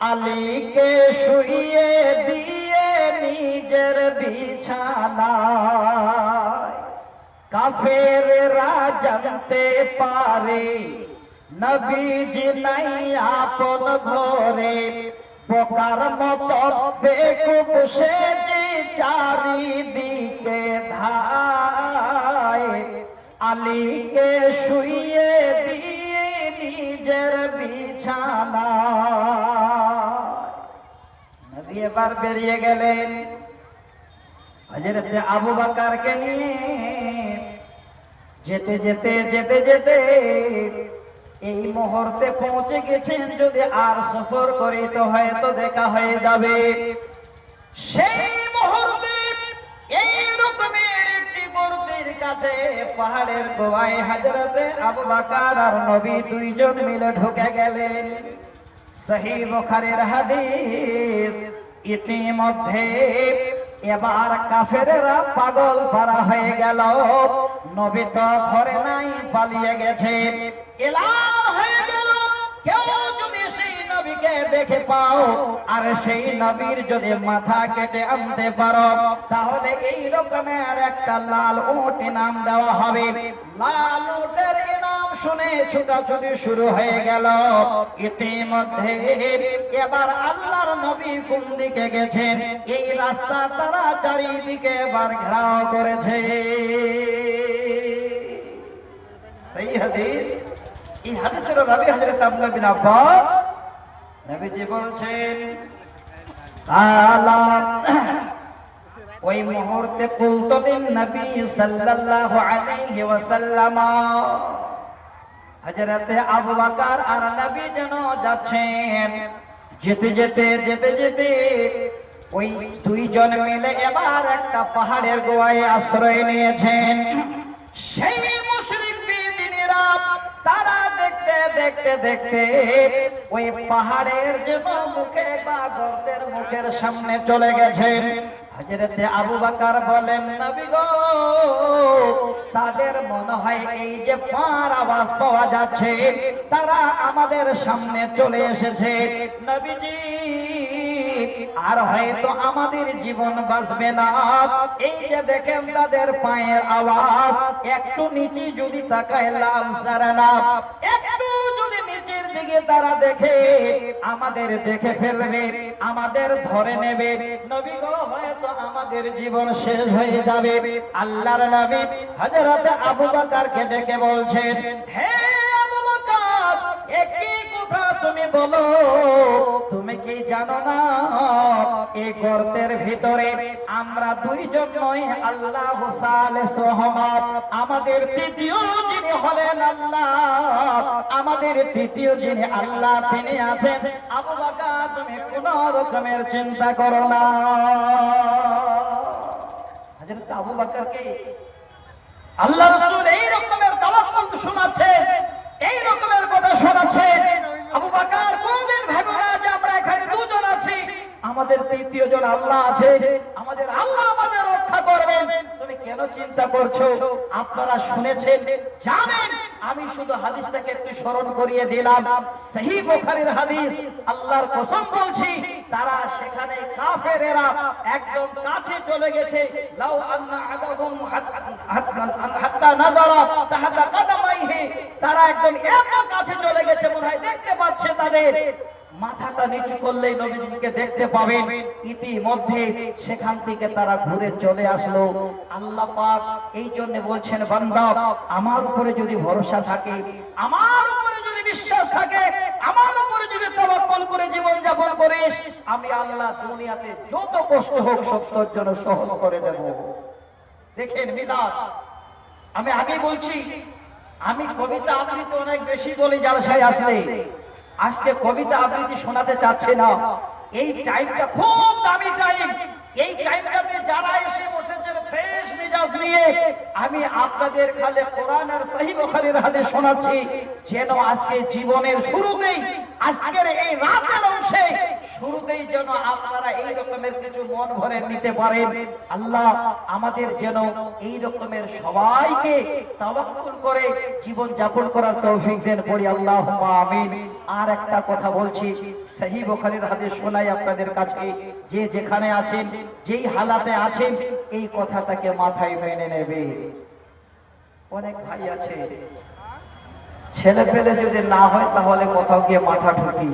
আলীকে শুইয়ে দিয়ে নিজের বিছানায়। কাফেররা জানতে পারে নবীজি নাই আপন ঘরে, বোকার মতো বেকুব সেজে চারিদিকে ধায়, আলীকে শুইয়ে দিয়ে নিজের বিছানায়। নবী এবার বেরিয়ে গেলেন হযরতে আবু বকরকে নিয়ে। যেতে যেতে যেতে যেতে এই মুহূর্তে পৌঁছে গেছেন, যদি আর সফর করি তো হয়তো দেখা হয়ে যাবে। সেই মুহূর্তে এই রকমের একটি মূর্তির কাছে পাহাড়ের গোয়ায় হযরতে আবু বকর আর নবী দুইজন মিলে ঢুকে গেলেন। সহিহ বুখারীর হাদিস। ইতিমধ্যে এবার কাফেররা পাগল পারা হয়ে গেল, নবী তো ঘরে নাই, পালিয়ে গেছে। এলান হয়ে গেল, কেউ যদি সেই নবীকে দেখে পাও আর সেই নবীর যদি মাথা কেটে আনতে পারো, তাহলে এই রকমের একটা লাল উট ইনাম দেওয়া হবে। লাল উটের ইনাম শুনে ছুটাছুটি শুরু হয়ে গেল। ইতিমধ্যে এবার আল্লাহর নবী কোন দিকে গেছেন এই রাস্তা তারা চারিদিকে এবার ঘেরাও করেছে। সেই হাদিস, এই হাদিসের রাবী হযরত আব্দুল্লাহ বিন আব্বাস। নবীজি বলছেন, আলা ওই মুহূর্তে কুলতুলিন নবী সাল্লাল্লাহু আলাইহি ওয়াসাল্লাম, হযরতে আবু বকর আর নবী যেন যাচ্ছেন। যেতে যেতে যেতে যেতে ওই দুইজন মিলে এবার একটা পাহাড়ের গোয়ায় আশ্রয় নিয়েছেন। সেই মুশরিক বেদিনীরা তারা দেখতে দেখতে দেখতে ওই পাহাড়ের যে মুখে বা গর্তের মুখের সামনে চলে গেছেন। হযরতে আবু বকর বলেন, নবী গো, তাদের মনে হয় এই যে পার আওয়াজ পাওয়া যাচ্ছে, তারা আমাদের সামনে চলে এসেছে। নবীজি, আর হয়তো আমাদের জীবন বাঁচবে না। এই যে দেখেন তাদের পায়ের আওয়াজ, একটু নিচে যদি তাকায় লাম সারানা, একটু যদি নিচের দিকে তারা দেখে, আমাদের দেখে ফেলবে, আমাদের ধরে নেবে। নবী গো, হয়তো আমাদের জীবন শেষ হয়ে যাবে। আল্লাহর নবী হযরত আবু বকরকে ডেকে বলছেন, হে আবু বকর, একই কথা তুমি বলো, তুমি কি জানো না এই গর্তের ভিতরে আমরা দুইজন নয়, আল্লাহ সালিসু হুমা, আমাদের তৃতীয় যিনি হলেন আল্লাহ, আমাদের তৃতীয় যিনি আল্লাহ তিনি আছেন। আবু বকর, তুমি কোন রকমের চিন্তা করো না। হযরত আবু বকরকে আল্লাহ রাসূল এই রকমের তাওয়াক্কুল শোনাচ্ছেন, এই রকমের কথা শোনাচ্ছেন। আবু বকর কোনদিন ভেবে না যে আমরা এখানে দুজন আছি, আমাদের তৃতীয় জন আল্লাহ আছে, আমাদের আল্লাহ আমাদের রক্ষা করবেন। তুমি কেন চিন্তা করছো? আপনারা শুনেছেন, জানেন, আমি শুধু হাদিসটাকে একটু স্মরণ করিয়ে দিলাম। সহিহ বুখারীর হাদিস, আল্লাহর কসম বলছি, তারা সেখানে কাফেরেরা একদম কাছে চলে গেছে। লাউ আন্না আদাহুম হাত্তা নাযারা তাহাতা কাদামাইহি, তারা একদম এত কাছে চলে গেছে, মনে হয় দেখতে পাচ্ছে, তাদের মাথাটা নিচু করলেই নবীজিকে দেখতে পাবেন। ইতিমধ্যে সেখান থেকে তারা ঘুরে চলে আসলো। আল্লাহ পাক এই জন্য বলছেন, বান্দা, আমার উপরে যদি ভরসা থাকে, আমার উপরে যদি বিশ্বাস থাকে, আমার উপরে যদি তাওয়াক্কুল করে জীবন যাপন করিস, আমি আল্লাহ দুনিয়াতে যত কষ্ট হোক সব তোর জন্য সহজ করে দেব। দেখেন মিলাদ, আমি আগে বলছি, আমি কবিতা আবৃত্তি অনেক বেশি বলি জালসায় আসলে। আজকে কবিতা আবৃত্তি শোনাতে চাচ্ছে না। এই টাইমটা খুব দামি টাইম। এই টাইমটাতে যারা এসে বসেছেন ফ্রেশ মেজাজ নিয়ে, আমি আপনাদের খালি কোরআন আর সহিহ বুখারীর হাদিস শোনাচ্ছি, যেন আজকে জীবনের শুরুতেই, আজকের এই রাতের অংশে শুরুতেই যেন আপনারা এই রকমের কিছু মন ভরে নিতে পারেন। আল্লাহ আমাদের যেন এই রকমের সবাইকে তাওয়াক্কুল করে জীবন যাপন করার তৌফিক দেন, পড়ি আল্লাহুম্মা আমিন। আর একটা কথা বলছি, সহিহ বুখারীর হাদিস শোনাই আপনাদের কাছে, যে যেখানে আছেন, যেই হালাতে আছেন, এই কথাটাকে মাথায় মেনে নেবে। অনেক ভাই আছে, ছেলে পেলে যদি না হয় তাহলে কোথাও গিয়ে মাথা ঠুকি।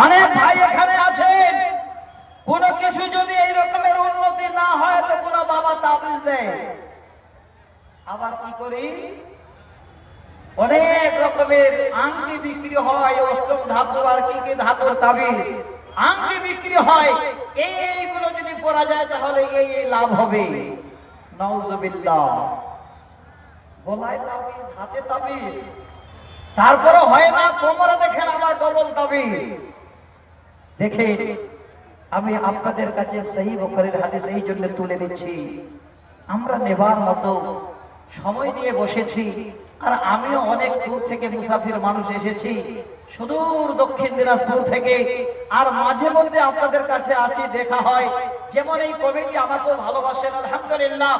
অনেক ভাই এখানে আছেন, কোন কিছু যদি এই রকমের উন্নতি না হয় তো কোন বাবা তাবিজ দেয়। আবার কি করি, অনেক রকমের আংটি বিক্রি হয়, অষ্টম ধাতু আর কি কি ধাতুর তাবিজ আংটি বিক্রি হয়। এইগুলো যদি পরা যায় তাহলে এই লাভ হবে। নাউজুবিল্লাহ, গলায় তাবিজ, হাতে তাবিজ, তারপরে হয় না, কোমরে দেখেন আবার ডবল তাবিজ। দেখে আমি আপনাদের কাছে সহিহ বুখারীর হাদিস এই জন্য তুলে দিচ্ছি, আমরা নেবার মতো সময় নিয়ে বসেছি। আর আমিও অনেক দূর থেকে মুসাফির মানুষ এসেছি, সুদূর দক্ষিণ দিনাজপুর থেকে। আর মাঝে মধ্যে আপনাদের কাছে আসি, দেখা হয়। যেমন এই কমিটি আমাকেও ভালোবাসেন, আলহামদুলিল্লাহ,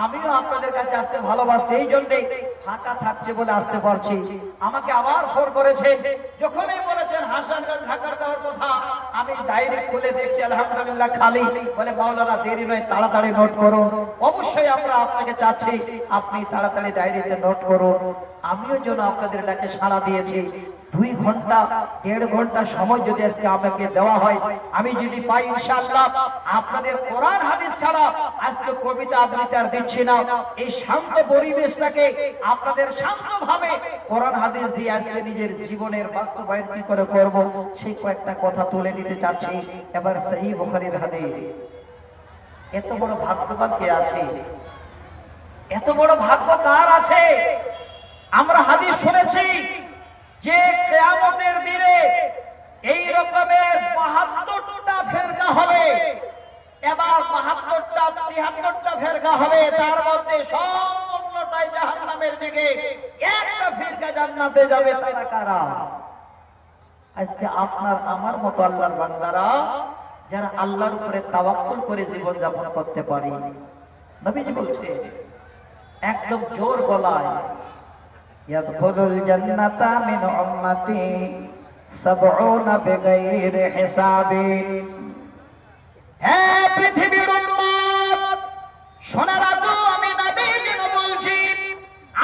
আমিও আপনাদের কাছে আসতে ভালোবাসি। এই জন্যে ফাঁকা থাকছে বলে আসতে পারছি। আমাকে আবার ফোন করেছে, যখনই বলেছেন হাসানগঞ্জ ঢাকার যাওয়ার কথা, আমি ডায়েরি খুলে দেখছি আলহামদুলিল্লাহ খালি। বলে মাওলানা দেরি নয়, তাড়াতাড়ি নোট করুন। অবশ্যই আমরা আপনাকে চাচ্ছি, আপনি তাড়াতাড়ি ডায়েরিতে নোট করুন। আমিও যেন আপনাদের ডাকে সাড়া দিয়েছি। 2 ঘন্টা 1.5 ঘন্টা সময় যদি আজকে আমাকে দেওয়া হয়, আমি যদি পাই, ইনশাআল্লাহ আপনাদের কোরআন হাদিস ছাড়া আজকে কবিতা আবৃত্তি আর দিচ্ছি না। এই শান্ত পরিবেশটাকে আপনাদের শান্তভাবে কোরআন হাদিস দিয়ে আজকে নিজের জীবনের বাস্তবায়ন কি করে করব, সেই কয়েকটা কথা তুলে দিতে চাচ্ছি। এবার সহিহ বুখারীর হাদিস। এত বড় ভাগ্যবান কে আছে? এত বড় ভাগ্য কার আছে? আমরা হাদিস শুনেছি যে কিয়ামতের দিনে এই রকমের 72টা ফেরকা হবে। এবার 72টা 73টা ফেরকা হবে, তার মধ্যে সম্পূর্ণটাই জাহান্নামের দিকে, একটা ফেরকা জান্নাতে যাবে। তারা কারা? আজকে আপনার আমার মতো আল্লাহর বান্দারা যারা আল্লাহর উপরে তাওয়াক্কুল করে জীবন যাপন করতে পারে। নবীজি বলছে একদম জোর গলায়, ইয়াদখুলুল জান্নাতা মিন উম্মতি 70 বিগাইরি হিসাবিন। হে পৃথিবীর উম্মত, শোনা রাখো, আমি নবীজি বলছি,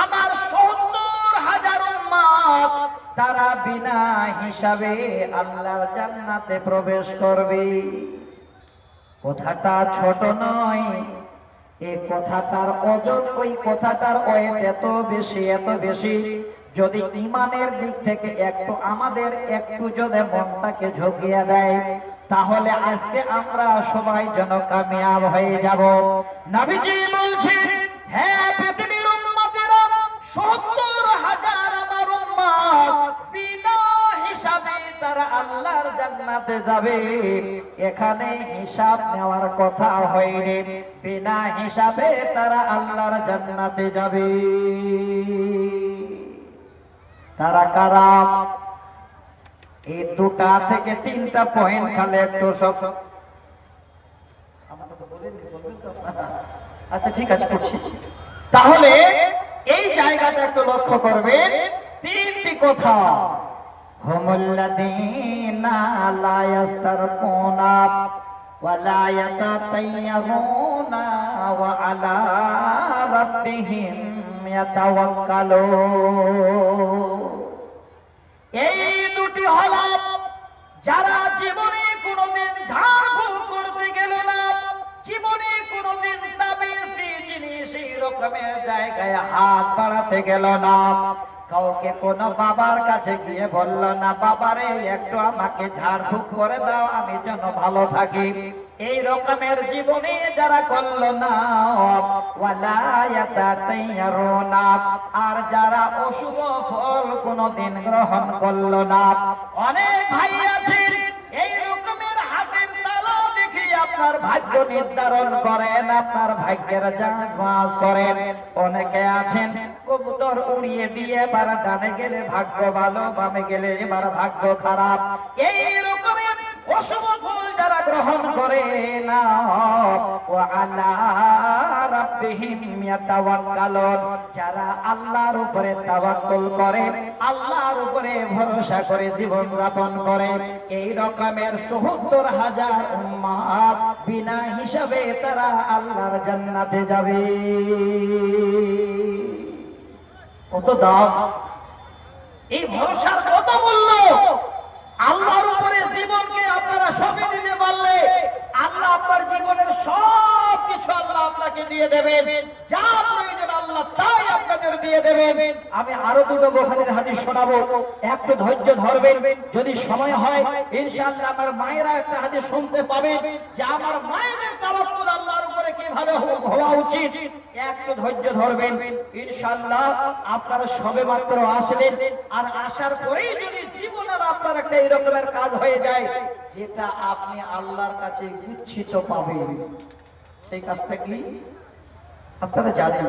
আমার 70,000 উম্মত তারা বিনা হিসাবে আল্লাহর জান্নাতে প্রবেশ করবে। কথাটা ছোট নয়, এই কথাটার ওজন, ওই কথাটার ওয়েট এত বেশি, এত বেশি। যদি ঈমানের দিক থেকে একটু আমাদের একটু যদি মনটাকে ঝুঁকিয়ে দেয়, তাহলে আজকে আমরা সবাই যেন কামিয়াব হয়ে যাব। নবীজি বলছেন, হে পৃথিবীর উম্মতেরা, 70,000 আমার উম্মত বিনা হিসাবে তারা আল্লাহর জান্নাতে যাবে। এখানে হিসাব নেওয়ার কথা হয়নি, বিনা হিসাবে তারা আল্লাহর জান্নাতে যাবে। তারা কারা? এই 2টা থেকে 3টা পয়েন্ট খালি একটু সব। আচ্ছা ঠিক আছে, করছি। তাহলে এই জায়গাটা একটু লক্ষ্য করবেন, 3টি কথা। হুমুল্লাযীনা লা ইস্তারকুনা ওয়া লা ইয়াতাতায়্যারুনা ওয়া আলা রাব্বিহিম ইয়াতাওয়াক্কালুন। এই দুটি হলো যারা জীবনে কোনোদিন ঝাড়ফুঁক করতে গেল না, জীবনে কোনোদিন তাবিজ জিনিস এই রকমের জায়গায় হাত বাড়াতে গেল না, কাউকে কোনো বাবার কাছে গিয়ে বলল না, বাবারে একটু আমাকে ঝাড়ফুঁক করে দাও, আমি যেন ভালো থাকি। এই রকমের জীবনে যারা করল না, ওয়ালা ইয়াতাতায়্যারুনা, আর যারা অশুভ ফল কোনোদিন গ্রহণ করল না। অনেক ভাই আছেন এই রকমের হাতের তালা দেখে আপনার ভাগ্য নির্ধারণ করেন, আপনার ভাগ্যের যাচাই করেন। অনেকে আছেন কবুতর উড়িয়ে দিয়ে এবার ডানে গেলে ভাগ্য ভালো, বামে গেলে এবার ভাগ্য খারাপ। এই রকমের অশুভ ফল যারা গ্রহণ করে না, ওয়া আলা রাব্বিহিম ইয়াতাওয়াক্কালুন, যারা আল্লাহর উপরে তাওয়াক্কুল করে, আল্লাহর উপরে ভরসা করে জীবন যাপন করে, এই রকমের 70,000 উম্মত বিনা হিসাবে তারা আল্লাহর জান্নাতে যাবে। কত দাম, এই ভরসার কত মূল্য! আল্লাহর উপরে জীবনকে আপনারা সঁপে দিতে পারলে আল্লাহ আপনার জীবনের সব কিছু আল্লাহ আপনাকে দিয়ে দেবেন, যা প্রয়োজন আল্লাহ তাই আপনাদের দিয়ে দেবেন। আমি আরো 2টো বুখারীর হাদিস শোনাবো, একটু ধৈর্য ধরবেন, যদি সময় হয় ইনশাআল্লাহ আমার মায়েরা একটা হাদিস শুনতে পাবেন যে আমার মায়েদের তাওয়াক্কুল আল্লাহর উপরে কিভাবে হওয়া উচিত। একটু ধৈর্য ধরবেন, ইনশাআল্লাহ আপনারা সবে মাত্র আসলেন, আর আসার পরেই যদি জীবনের আপনার একটা এরকমের কাজ হয়ে যায় যেটা আপনি আল্লাহর কাছে গুচ্ছিত পাবেন, সেই কাজটা কি আপনারা জানেন?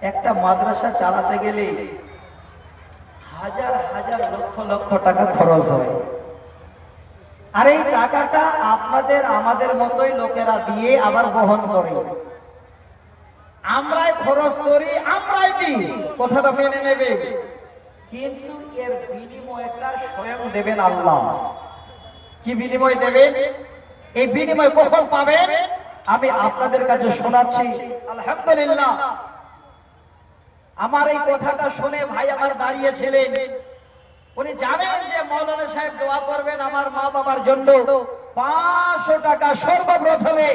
একটা মাদ্রাসা চালাতে গেলে হাজার হাজার লক্ষ লক্ষ টাকা খরচ হয়, আর এই টাকাটা আপনাদের আমাদের মতোই লোকেরা দিয়ে আবার বহন করে। আমরাই খরচ করি, আমরাই দিই, কথাটা মেনে নেবে, কিন্তু এর বিনিময়টা স্বয়ং দেবেন আল্লাহ। কি বিনিময় দেবেন? এই বিনিময় কখন পাবেন আমি আপনাদের কাছে শোনাচ্ছি। আলহামদুলিল্লাহ, আমার এই কথাটা শুনে ভাই আমার দাঁড়িয়েছিলেন, উনি জানেন যে মাওলানা সাহেব দোয়া করবেন আমার মা বাবার জন্য। 500 টাকা সর্বপ্রথমে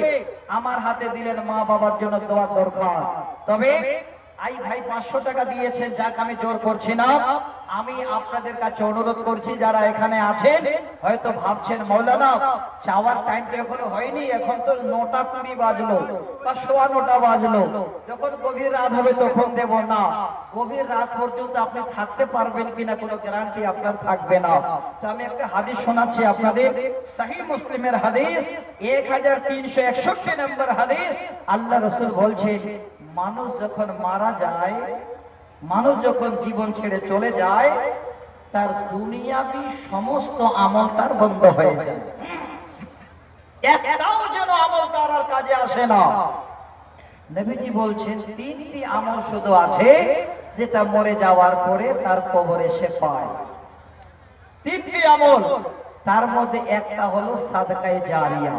আমার হাতে দিলেন মা বাবার জন্য দোয়া দরখাস্ত। তবে আই ভাই 500 টাকা দিয়েছেন, যাক আমি জোর করছি না, আমি আপনাদের কাছে অনুরোধ করছি যারা এখানে আছেন হয়তো ভাবছেন মাওলানা চাওয়ার টাইম তো এখনো হয়নি, এখন তো 9টা 20 বাজলো বা 9:15 বাজলো, যখন গভীর রাত হবে তখন দেব না। গভীর রাত পর্যন্ত আপনি থাকতে পারবেন কিনা কোনো গ্যারান্টি আপনার থাকবে না। তো আমি একটা হাদিস শোনাচ্ছি আপনাদের, সহিহ মুসলিমের হাদিস 1361 নম্বর হাদিস। আল্লাহ রাসূল বলছেন, মানুষ যখন মারা যায়, মানুষ যখন জীবন ছেড়ে চলে যায়, তার দুনিয়াবি সমস্ত আমল তার বন্ধ হয়ে যায়। একটাও যেন আমল তার আর কাজে আসে না। নবীজি বলছেন তিনটি আমল শুধু আছে যেটা মরে যাওয়ার পরে তার কবরে সে পায়। তিনটি আমল, তার মধ্যে একটা হলো সাদকায়ে জারিয়া,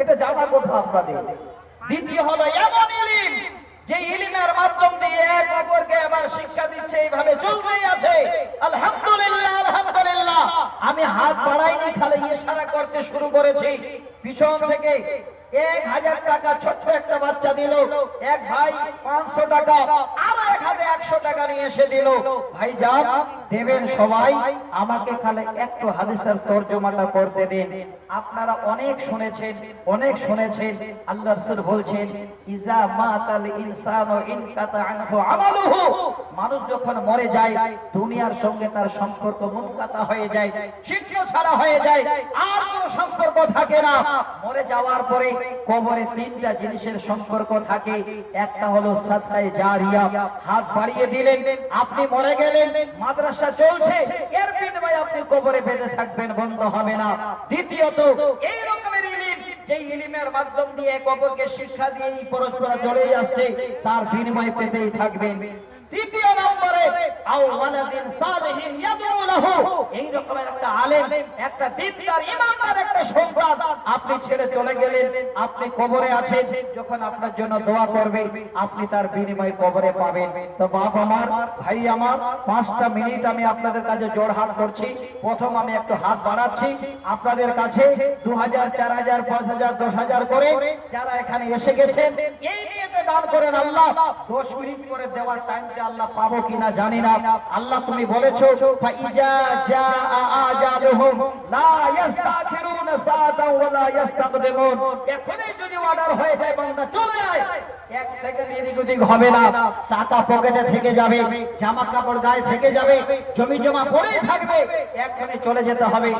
এটা জানা কথা আপনাদের। দ্বিতীয় হলো এমন ইলম, যে ইলমের মাধ্যম দিয়ে এক অপরকে আবার শিক্ষা দিচ্ছে, এইভাবে চলতেই আছে। আলহামদুলিল্লাহ আলহামদুলিল্লাহ, আমি হাত বাড়াইনি, খালি ইশারা করতে শুরু করেছি। পিছন থেকে 1000 টাকা ছোট্ট একটা বাচ্চা দিল, এক ভাই 500 টাকা, আর এক হাতে 100 টাকা নিয়ে এসে দিল। ভাই যান দেবেন সবাই, আমাকে খালি একটু হাদিসের তরজমাটা করতে দিন। আপনারা অনেক শুনেছেন, অনেক শুনেছেন, আল্লাহ রাসূল বলছেন ইজা মাতাল ইনসানু ইনকাতা আনহু আমালুহু, মানুষ যখন মরে যায় দুনিয়ার সঙ্গে তার সম্পর্ক মুনকাতা হয়ে যায়, চিহ্ন ছাড়া হয়ে যায়, আর কোনো সম্পর্ক থাকে না। মরে যাওয়ার পরে কবরে তিনটা জিনিসের সম্পর্ক থাকে। একটা হলো সাদকায়ে জারিয়া, হাত বাড়িয়ে দিলেন, আপনি মরে গেলেন, মাদ্রাসা চলছে, এর বিনিময়ে আপনি কবরে বেঁধে থাকবেন, বন্ধ হবে না। দ্বিতীয়ত এই রকমের ইলম, যে ইলমের মাধ্যম দিয়ে কবরকে শিক্ষা দিয়ে পরস্পর চলেই আসছে, তার বিনিময় পেতেই থাকবেন। তৃতীয় নম্বরে আও ওয়ালাদিন সালিহিন ইয়াদউ লাহু, এই রকমের একটা আলেম, একটা দিনদার ইমানদার একটা সন্তান আপনি ছেড়ে চলে গেলেন, আপনি কবরে আছেন, যখন আপনার জন্য দোয়া করবে আপনি তার বিনিময় কবরে পাবেন। তো বাপ আমার, ভাই আমার, 5টা মিনিট আমি আপনাদের কাছে জোড় হাত করছি। প্রথম আমি একটু হাত বাড়াচ্ছি আপনাদের কাছে, 2000 4000 5000 10000 করে যারা এখানে এসে গেছেন এই নিয়েতে দান করেন। আল্লাহ 10 মিনিট করে দেওয়ার টাইমটা আল্লাহ পাবো কিনা জানি না। আল্লাহ তুমি বলেছো ফাইজা জাআ আজালুহুম লা ইস্তাখিরুনা সাআতান ওয়া লা ইস্তাকদিমুন, এখনই যদি অর্ডার হয়ে যায় বান্দা চলে আয়, 1 সেকেন্ড এদিক ওদিক হবে না। টাকা পকেটে থেকে যাবে, জামা কাপড় গায়ে থেকে যাবে, জমি জমা পড়েই থাকবে, এখনই চলে যেতে হবে।